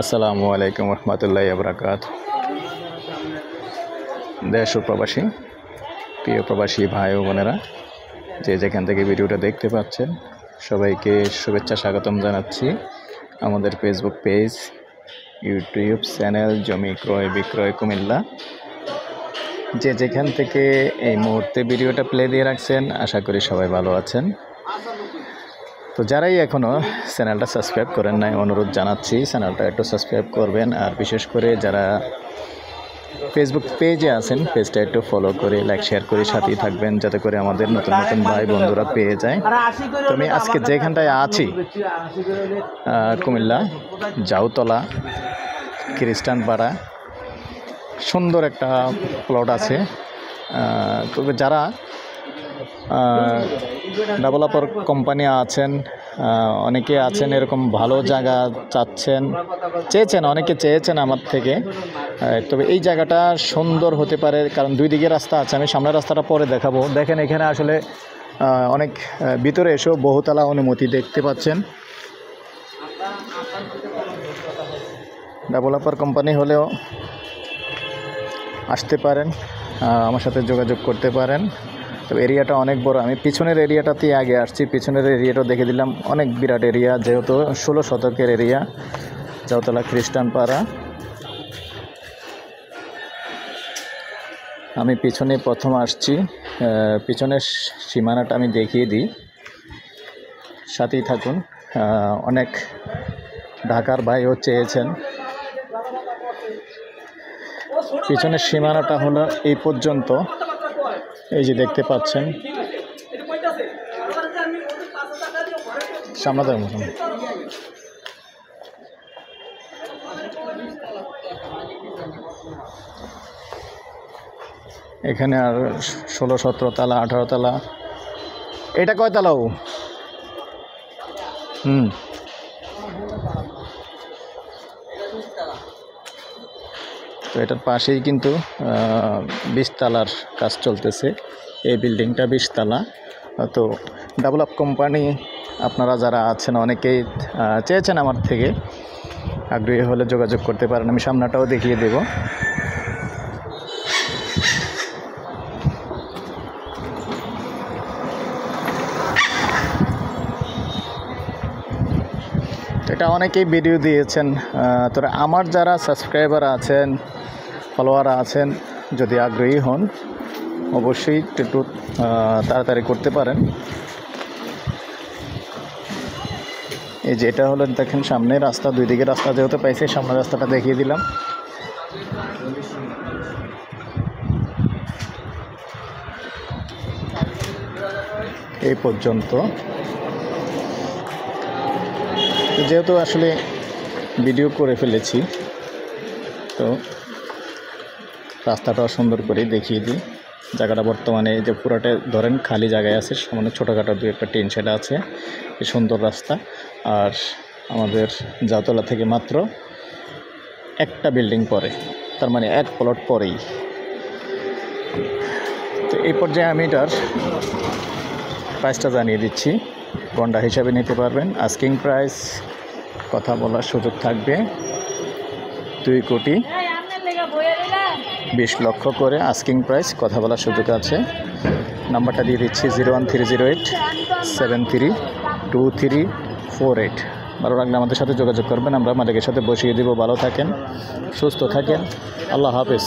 আসসালামু আলাইকুম রহমতুল্লাহি ওয়া বারাকাতুহু। দেশ ও প্রবাসী প্রিয় প্রবাসী ভাই ও বোনেরা, যে যেখান থেকে ভিডিওটা দেখতে পাচ্ছেন সবাইকে শুভেচ্ছা স্বাগতম জানাচ্ছি। আমাদের ফেসবুক পেজ, ইউটিউব চ্যানেল জমি ক্রয় বিক্রয় কুমিল্লা, যে যেখান থেকে এই মুহূর্তে ভিডিওটা প্লে দিয়ে রাখছেন, আশা করি সবাই ভালো আছেন। তো যারাই এখনও চ্যানেলটা সাবস্ক্রাইব করেন নাই, অনুরোধ জানাচ্ছি চ্যানেলটা একটু সাবস্ক্রাইব করবেন। আর বিশেষ করে যারা ফেসবুক পেজে আছেন, পেজটা একটু ফলো করে লাইক শেয়ার করে সাথেই থাকবেন, যাতে করে আমাদের নতুন নতুন ভাই বন্ধুরা পেয়ে যায়। তো আমি আজকে যেখানটায় আছি, কুমিল্লা জাউতলা খ্রিস্টানপাড়া, সুন্দর একটা প্লট আছে। তবে যারা ডেভেলপার কোম্পানি আছেন, অনেকে আছেন এরকম ভালো জায়গা চেয়েছেন, অনেকে চেয়েছেন আমার থেকে। তবে এই জায়গাটা সুন্দর হতে পারে, কারণ দুই দিকে রাস্তা আছে। আমি সামনের রাস্তাটা পরে দেখাবো। দেখেন এখানে আসলে অনেক ভিতরে এসেও বহুতলা অনুমতি দেখতে পাচ্ছেন। ডেভেলপার কোম্পানি হলেও আসতে পারেন, আমার সাথে যোগাযোগ করতে পারেন। তো এরিয়াটা অনেক বড়। আমি পিছনের এরিয়াটাতেই আগে আসছি, পিছনের এরিয়াটাও দেখে দিলাম। অনেক বিরাট এরিয়া, যেহেতু 16 শতকের এরিয়া, জাউতলা খ্রিস্টানপাড়া। আমি পিছনে প্রথম আসছি, পিছনের সীমানাটা আমি দেখিয়ে দিই, সাথেই থাকুন। অনেক ঢাকার ভাইও চেয়েছেন। পিছনের সীমানাটা হলো এই পর্যন্ত, এই যে দেখতে পাচ্ছেন। সামনাদার মতন এখানে আর 16-17 তলা, 18 তলা। এটা কয় তলাও? তো এটার পাশেই কিন্তু 20 তলার কাজ চলতেছে। এই বিল্ডিংটা 20 তলা। তো ডেভেলপ কোম্পানি আপনারা যারা আছেন, অনেকেই চেয়েছেন আমার থেকে, আগ্রহী হলে যোগাযোগ করতে পারেন। আমি সামনাটাও দেখিয়ে দেব। এটা অনেকেই ভিডিও দিয়েছেন। তো আমার যারা সাবস্ক্রাইবার আছেন, ফলোয়ার আছেন, যদি আগ্রহী হন অবশ্যই একটু তাড়াতাড়ি করতে পারেন। এই যে এটা হলো, দেখেন সামনে রাস্তা, দুই দিকে রাস্তা যেহেতু পাইছে, সামনের রাস্তাটা দেখিয়ে দিলাম। এই পর্যন্ত। যেহেতু আসলে ভিডিও করে ফেলেছি, তো রাস্তাটাও সুন্দর করে দেখিয়ে দিই। জায়গাটা বর্তমানে যে পুরোটা ধরেন খালি জায়গায় আছে, সামনে ছোটোখাটো দু একটা টিন শেড আছে। এই সুন্দর রাস্তা। আর আমাদের জাউতলা থেকে মাত্র একটা বিল্ডিং পরে, তার মানে এক প্লট পরেই। তো এই পর্যায়ে আমি এটার প্রাইসটা জানিয়ে দিচ্ছি, গন্ডা হিসাবে নিতে পারবেন। আস্কিং প্রাইস কথা বলার সুযোগ থাকবে 2,20,00,000 করে আস্কিং প্রাইস, কথা বলার সুযোগ আছে। নাম্বারটা দিয়ে দিচ্ছি 01308732348। ভালো লাগলে আমাদের সাথে যোগাযোগ করবেন, আমরা মালিকের সাথে বসিয়ে দেব। ভালো থাকেন, সুস্থ থাকেন, আল্লাহ হাফেজ।